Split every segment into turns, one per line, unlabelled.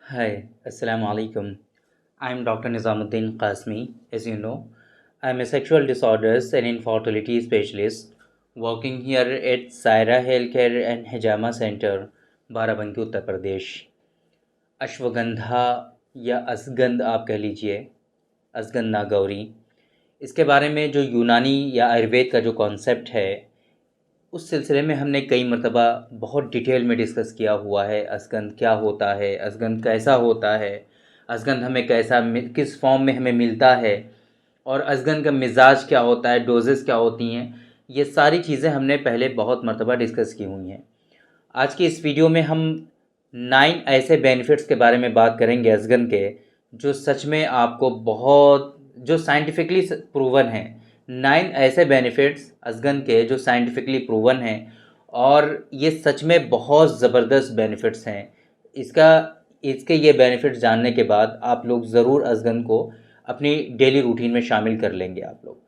Hi, Assalamu alaikum. I'm Dr. Nizamuddin Qasmi. As you know, I'm a sexual disorders and infertility specialist working here at Saira Healthcare and Hijama Center, Barabanki Uttar Pradesh. Ashwagandha या असगंध आप कह लीजिए, असगंध नागौरी, इसके बारे में जो यूनानी या आयुर्वेद का जो कॉन्सेप्ट है, उस सिलसिले में हमने कई मरतबा बहुत डिटेल में डिस्कस किया हुआ है। असगंध क्या होता है, असगंध कैसा होता है, असगंध हमें किस फॉर्म में हमें मिलता है, और असगंध का मिजाज क्या होता है, डोजेस क्या होती हैं, ये सारी चीज़ें हमने पहले बहुत मरतबा डिस्कस की हुई हैं। आज की इस वीडियो में हम 9 ऐसे बेनिफिट्स के बारे में बात करेंगे असगंध के, जो सच में आपको बहुत जो साइंटिफिकली प्रूवन हैं। 9 ऐसे बेनिफिट्स असगंध के जो साइंटिफिकली प्रूवन हैं, और ये सच में बहुत ज़बरदस्त बेनिफिट्स हैं। इसका इसके ये बेनिफिट्स जानने के बाद आप लोग ज़रूर असगंध को अपनी डेली रूटीन में शामिल कर लेंगे। आप लोग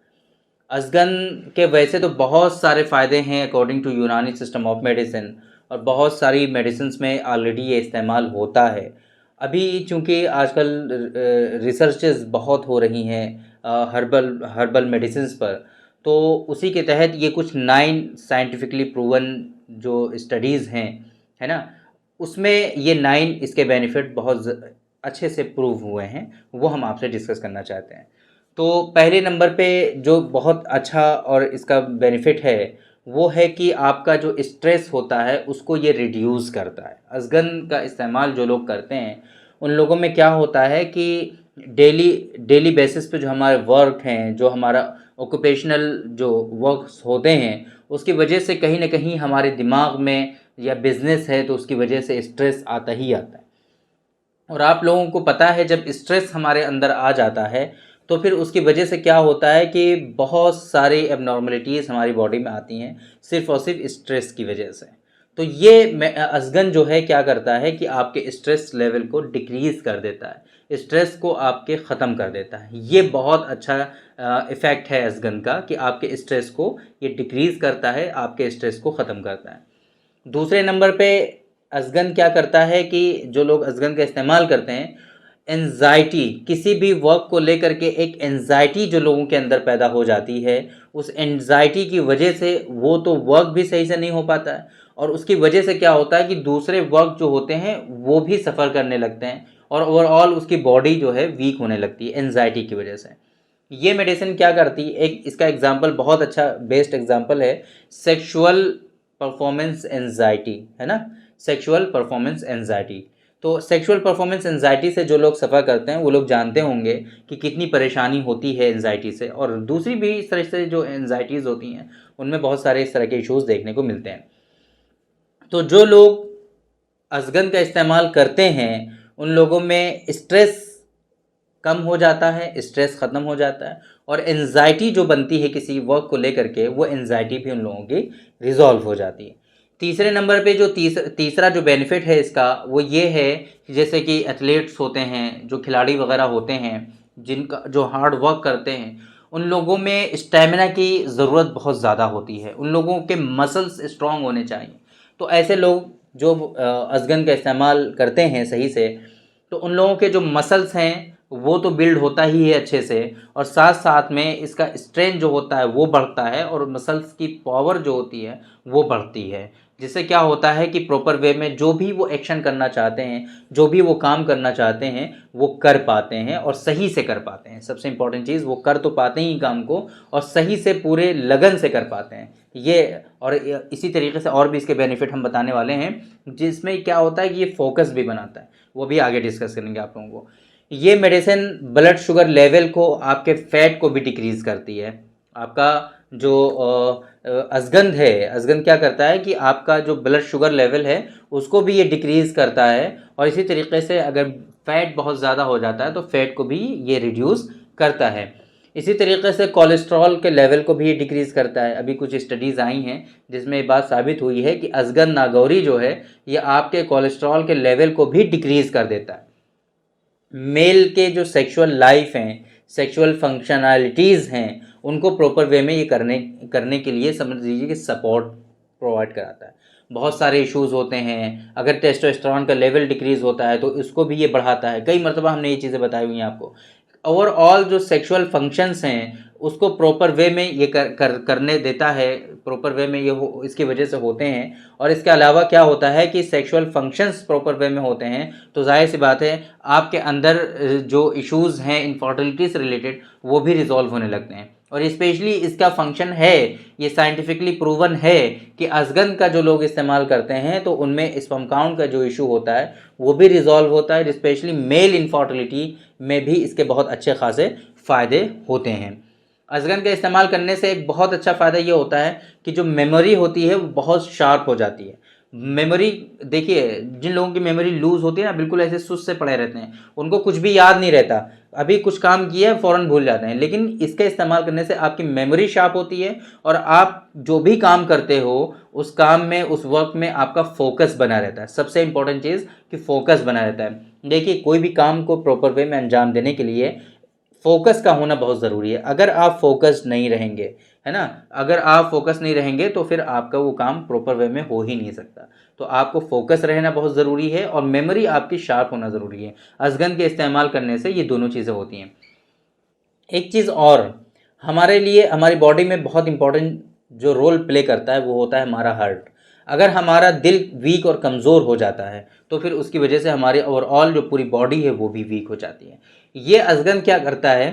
असगंध के वैसे तो बहुत सारे फ़ायदे हैं अकॉर्डिंग टू यूनानी सिस्टम ऑफ मेडिसिन, और बहुत सारी मेडिसिन्स में ऑलरेडी ये इस्तेमाल होता है। अभी चूँकि आजकल रिसर्चेस बहुत हो रही हैं हर्बल हर्बल मेडिसिन्स पर, तो उसी के तहत ये कुछ 9 साइंटिफिकली प्रूवन जो स्टडीज़ हैं, है ना, उसमें ये 9 इसके बेनिफिट बहुत अच्छे से प्रूव हुए हैं, वो हम आपसे डिस्कस करना चाहते हैं। तो पहले नंबर पे जो बहुत अच्छा और इसका बेनिफिट है, वो है कि आपका जो स्ट्रेस होता है उसको ये रिड्यूस करता है। असगंध का इस्तेमाल जो लोग करते हैं, उन लोगों में क्या होता है कि डेली डेली बेसिस पे जो हमारे वर्क हैं, जो हमारा ऑक्यूपेशनल जो वर्क्स होते हैं, उसकी वजह से कहीं ना कहीं हमारे दिमाग में, या बिजनेस है तो उसकी वजह से स्ट्रेस आता ही आता है। और आप लोगों को पता है, जब स्ट्रेस हमारे अंदर आ जाता है तो फिर उसकी वजह से क्या होता है कि बहुत सारी एबनॉर्मलिटीज़ हमारी बॉडी में आती हैं, सिर्फ़ और सिर्फ स्ट्रेस की वजह से। तो ये असगन जो है क्या करता है कि आपके स्ट्रेस लेवल को डिक्रीज़ कर देता है, स्ट्रेस को आपके ख़त्म कर देता है। ये बहुत अच्छा इफ़ेक्ट है असगन का, कि आपके स्ट्रेस को ये डिक्रीज़ करता है, आपके स्ट्रेस को ख़त्म करता है। दूसरे नंबर पे असगन क्या करता है कि जो लोग असगन का इस्तेमाल करते हैं, एंजाइटी, किसी भी वर्क को लेकर के एक एंजाइटी जो लोगों के अंदर पैदा हो जाती है, उस एंजाइटी की वजह से वो तो वर्क भी सही से नहीं हो पाता है, और उसकी वजह से क्या होता है कि दूसरे वर्क जो होते हैं वो भी सफ़र करने लगते हैं, और ओवरऑल उसकी बॉडी जो है वीक होने लगती है एंजाइटी की वजह से। ये मेडिसिन क्या करती है, एक इसका एग्जांपल बहुत अच्छा बेस्ट एग्जांपल है, सेक्सुअल परफॉर्मेंस एंजाइटी, है ना, सेक्सुअल परफॉर्मेंस एंजाइटी। तो सेक्सुअल परफॉर्मेंस एंजाइटी से जो लोग सफ़र करते हैं वो लोग जानते होंगे कि कितनी परेशानी होती है एंजाइटी से, और दूसरी भी इस तरह से जो एंजाइटीज़ होती हैं उनमें बहुत सारे इस तरह के इश्यूज़ देखने को मिलते हैं। तो जो लोग असगन का इस्तेमाल करते हैं, उन लोगों में स्ट्रेस कम हो जाता है, स्ट्रेस ख़त्म हो जाता है, और एंजाइटी जो बनती है किसी वर्क को लेकर के, वो एंजाइटी भी उन लोगों की रिजॉल्व हो जाती है। तीसरे नंबर पे जो तीसरा जो बेनिफिट है इसका, वो ये है कि जैसे कि एथलीट्स होते हैं, जो खिलाड़ी वगैरह होते हैं, जिनका जो हार्ड वर्क करते हैं, उन लोगों में स्टेमिना की ज़रूरत बहुत ज़्यादा होती है, उन लोगों के मसल्स स्ट्रॉन्ग होने चाहिए। तो ऐसे लोग जो असगन का इस्तेमाल करते हैं सही से, तो उन लोगों के जो मसल्स हैं वो तो बिल्ड होता ही है अच्छे से, और साथ साथ में इसका स्ट्रेंथ जो होता है वो बढ़ता है, और मसल्स की पावर जो होती है वो बढ़ती है, जिससे क्या होता है कि प्रॉपर वे में जो भी वो एक्शन करना चाहते हैं, जो भी वो काम करना चाहते हैं, वो कर पाते हैं और सही से कर पाते हैं। सबसे इम्पॉर्टेंट चीज़, वो कर तो पाते ही काम को, और सही से पूरे लगन से कर पाते हैं ये। और इसी तरीके से और भी इसके बेनिफिट हम बताने वाले हैं, जिसमें क्या होता है कि ये फोकस भी बनाता है, वो भी आगे डिस्कस करेंगे आप लोगों को। ये मेडिसिन ब्लड शुगर लेवल को, आपके फैट को भी डिक्रीज़ करती है। आपका जो असगंध है, असगंध क्या करता है कि आपका जो ब्लड शुगर लेवल है उसको भी ये डिक्रीज़ करता है, और इसी तरीके से अगर फैट बहुत ज़्यादा हो जाता है तो फैट को भी ये रिड्यूस करता है। इसी तरीके से कोलेस्ट्रॉल के लेवल को भी ये डिक्रीज़ करता है। अभी कुछ स्टडीज़ आई हैं जिसमें ये बात साबित हुई है कि असगंध नागौरी जो है, ये आपके कोलेस्ट्रॉल के लेवल को भी डिक्रीज़ कर देता है। मेल के जो सेक्सुअल लाइफ हैं, सेक्सुअल फंक्शनैलिटीज़ हैं, उनको प्रॉपर वे में ये करने करने के लिए समझ लीजिए कि सपोर्ट प्रोवाइड कराता है। बहुत सारे इश्यूज़ होते हैं। अगर टेस्टोस्टेरोन का लेवल डिक्रीज़ होता है तो इसको भी ये बढ़ाता है। कई मरतबा हमने ये चीज़ें बताई हुई हैं आपको। ओवरऑल जो सेक्सुअल फंक्शंस हैं उसको प्रॉपर वे में ये करने देता है, प्रॉपर वे में ये इसकी वजह से होते हैं। और इसके अलावा क्या होता है कि सेक्सुअल फंक्शंस प्रॉपर वे में होते हैं तो जाहिर सी बात है आपके अंदर जो इश्यूज़ हैं इनफर्टिलिटी से रिलेटेड वो भी रिजॉल्व होने लगते हैं। और स्पेशली इसका फंक्शन है, ये साइंटिफिकली प्रूवन है कि अज़गन का जो लोग इस्तेमाल करते हैं तो उनमें स्पर्म काउंट का जो इशू होता है वो भी रिजॉल्व होता है। स्पेशली मेल इनफर्टिलिटी में भी इसके बहुत अच्छे खासे फ़ायदे होते हैं। अज़गन का इस्तेमाल करने से एक बहुत अच्छा फ़ायदा ये होता है कि जो मेमोरी होती है वो बहुत शार्प हो जाती है। मेमोरी देखिए, जिन लोगों की मेमोरी लूज़ होती है ना, बिल्कुल ऐसे सुस्त से पड़े रहते हैं, उनको कुछ भी याद नहीं रहता, अभी कुछ काम किया है फ़ौरन भूल जाते हैं। लेकिन इसका इस्तेमाल करने से आपकी मेमोरी शार्प होती है और आप जो भी काम करते हो उस काम में, उस वर्क में आपका फोकस बना रहता है। सबसे इंपॉर्टेंट चीज़ कि फोकस बना रहता है। देखिए, कोई भी काम को प्रॉपर वे में अंजाम देने के लिए फोकस का होना बहुत ज़रूरी है। अगर आप फोकस नहीं रहेंगे, है ना, अगर आप फोकस नहीं रहेंगे तो फिर आपका वो काम प्रॉपर वे में हो ही नहीं सकता। तो आपको फोकस रहना बहुत ज़रूरी है और मेमोरी आपकी शार्प होना ज़रूरी है। अज़गन के इस्तेमाल करने से ये दोनों चीज़ें होती हैं। एक चीज़ और हमारे लिए, हमारी बॉडी में बहुत इंपॉर्टेंट जो रोल प्ले करता है वो होता है हमारा हार्ट। अगर हमारा दिल वीक और कमज़ोर हो जाता है तो फिर उसकी वजह से हमारी ओवरऑल जो पूरी बॉडी है वो भी वीक हो जाती है। ये अज़गन क्या करता है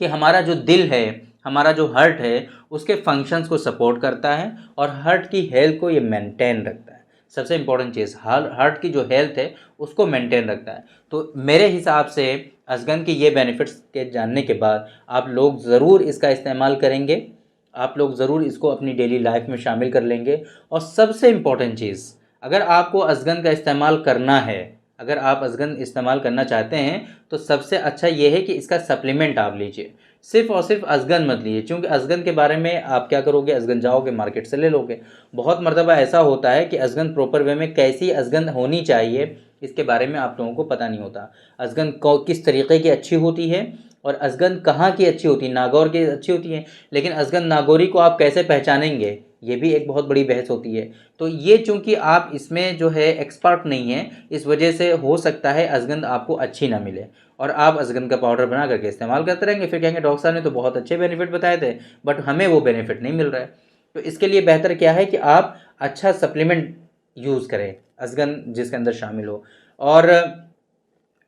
कि हमारा जो दिल है, हमारा जो हार्ट है, उसके फंक्शंस को सपोर्ट करता है और हार्ट की हेल्थ को ये मेंटेन रखता है। सबसे इम्पोर्टेंट चीज़, हार्ट की जो हेल्थ है उसको मेंटेन रखता है। तो मेरे हिसाब से अज़गन के ये बेनिफिट्स के जानने के बाद आप लोग ज़रूर इसका इस्तेमाल करेंगे, आप लोग ज़रूर इसको अपनी डेली लाइफ में शामिल कर लेंगे। और सबसे इम्पोर्टेंट चीज़, अगर आपको अज़गन का इस्तेमाल करना है, अगर आप अज़गन इस्तेमाल करना चाहते हैं तो सबसे अच्छा ये है कि इसका सप्लीमेंट आप लीजिए। सिर्फ़ और सिर्फ अज़गन मत लीजिए, क्योंकि अज़गन के बारे में आप क्या करोगे, अज़गन जाओगे मार्केट से ले लोगे। बहुत मर्तबा ऐसा होता है कि अज़गन प्रॉपर वे में कैसी अज़गन होनी चाहिए इसके बारे में आप लोगों को पता नहीं होता। अज़गन किस तरीक़े की अच्छी होती है और अज़गन कहाँ की अच्छी होती है। नागौर की अच्छी होती है, लेकिन अज़गन नागौरी को आप कैसे पहचानेंगे, ये भी एक बहुत बड़ी बहस होती है। तो ये चूँकि आप इसमें जो है एक्सपर्ट नहीं हैं, इस वजह से हो सकता है अज़गन आपको अच्छी ना मिले और आप अज़गन का पाउडर बना करके इस्तेमाल करते रहेंगे। फिर कहेंगे डॉक्टर साहब ने तो बहुत अच्छे बेनिफिट बताए थे, बट हमें वो बेनिफिट नहीं मिल रहा है। तो इसके लिए बेहतर क्या है कि आप अच्छा सप्लीमेंट यूज़ करें, अज़गन जिसके अंदर शामिल हो। और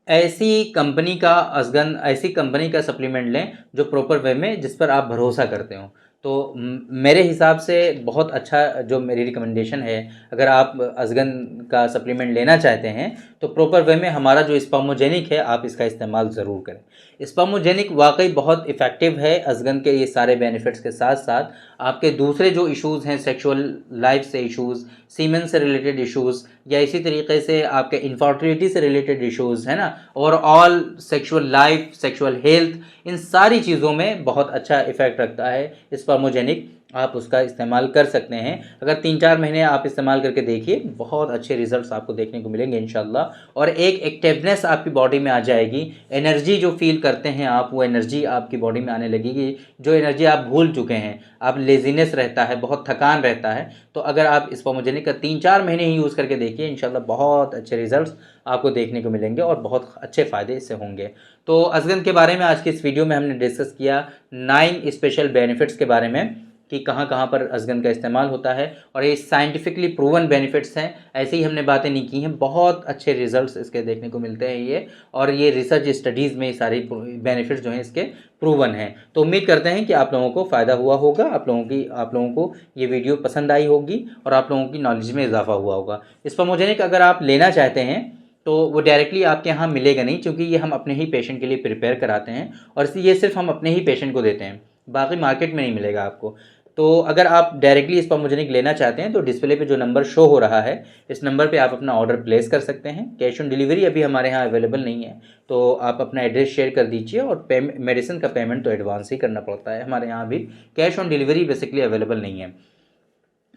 ऐसी कंपनी का सप्लीमेंट लें जो प्रॉपर वे में, जिस पर आप भरोसा करते हो। तो मेरे हिसाब से बहुत अच्छा जो मेरी रिकमेंडेशन है, अगर आप अज़गन का सप्लीमेंट लेना चाहते हैं तो प्रॉपर वे में हमारा जो स्पर्मोजेनिक है आप इसका इस्तेमाल ज़रूर करें। स्पर्मोजेनिक वाकई बहुत इफ़ेक्टिव है। अज़गन के ये सारे बेनिफिट्स के साथ साथ आपके दूसरे जो इश्यूज़ हैं, सेक्सुअल लाइफ से इश्यूज़, सीमेन से रिलेटेड इश्यूज़, या इसी तरीके से आपके इनफर्टिलिटी से रिलेटेड इश्यूज़ है ना, overall sexual life, sexual health, इन सारी चीज़ों में बहुत अच्छा इफ़ेक्ट रखता है स्पर्मोजेनिक। आप उसका इस्तेमाल कर सकते हैं। अगर 3-4 महीने आप इस्तेमाल करके देखिए, बहुत अच्छे रिजल्ट्स आपको देखने को मिलेंगे इंशाल्लाह। और एक एक्टिवनेस आपकी बॉडी में आ जाएगी। एनर्जी जो फील करते हैं आप, वो एनर्जी आपकी बॉडी में आने लगेगी, जो एनर्जी आप भूल चुके हैं। आप लेज़ीनेस रहता है, बहुत थकान रहता है, तो अगर आप स्पर्मोजेनिक का 3-4 महीने ही यूज़ करके देखिए, इंशाल्लाह बहुत अच्छे रिजल्ट्स आपको देखने को मिलेंगे और बहुत अच्छे फ़ायदे इससे होंगे। तो अज़गन के बारे में आज की इस वीडियो में हमने डिस्कस किया 9 स्पेशल बेनिफिट्स के बारे में कि कहाँ कहाँ पर अज़गन का इस्तेमाल होता है, और ये साइंटिफिकली प्रूवन बेनिफिट्स हैं। ऐसे ही हमने बातें नहीं की हैं, बहुत अच्छे रिजल्ट्स इसके देखने को मिलते हैं ये, और ये रिसर्च स्टडीज़ में ये सारी बेनिफिट्स जो हैं इसके प्रूवन हैं। तो उम्मीद करते हैं कि आप लोगों को फ़ायदा हुआ होगा, आप लोगों को ये वीडियो पसंद आई होगी और आप लोगों की नॉलेज में इजाफा हुआ होगा। स्पर्मोजेनिक अगर आप लेना चाहते हैं तो वो डायरेक्टली आपके यहाँ मिलेगा नहीं, क्योंकि ये हम अपने ही पेशेंट के लिए प्रिपेयर कराते हैं और ये सिर्फ हम अपने ही पेशेंट को देते हैं, बाकी मार्केट में नहीं मिलेगा आपको। तो अगर आप डायरेक्टली स्पर्मोजेनिक लेना चाहते हैं तो डिस्प्ले पे जो नंबर शो हो रहा है, इस नंबर पे आप अपना ऑर्डर प्लेस कर सकते हैं। कैश ऑन डिलीवरी अभी हमारे यहाँ अवेलेबल नहीं है, तो आप अपना एड्रेस शेयर कर दीजिए, और मेडिसिन का पेमेंट तो एडवांस ही करना पड़ता है हमारे यहाँ। अभी cash on delivery basically available नहीं है।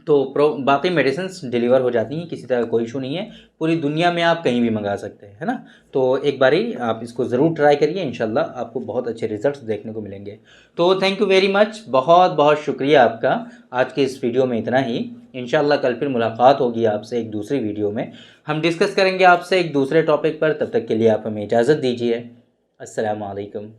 तो बाकी मेडिसिन डिलीवर हो जाती हैं, किसी तरह कोई इशू नहीं है। पूरी दुनिया में आप कहीं भी मंगा सकते हैं, है ना। तो एक बारी आप इसको ज़रूर ट्राई करिए, इंशाल्लाह आपको बहुत अच्छे रिजल्ट्स देखने को मिलेंगे। तो थैंक यू वेरी मच, बहुत बहुत शुक्रिया आपका। आज के इस वीडियो में इतना ही। इंशाल्लाह कल फिर मुलाकात होगी आपसे एक दूसरी वीडियो में। हम डिस्कस करेंगे आपसे एक दूसरे टॉपिक पर। तब तक के लिए आप हमें इजाज़त दीजिए। अस्सलाम वालेकुम।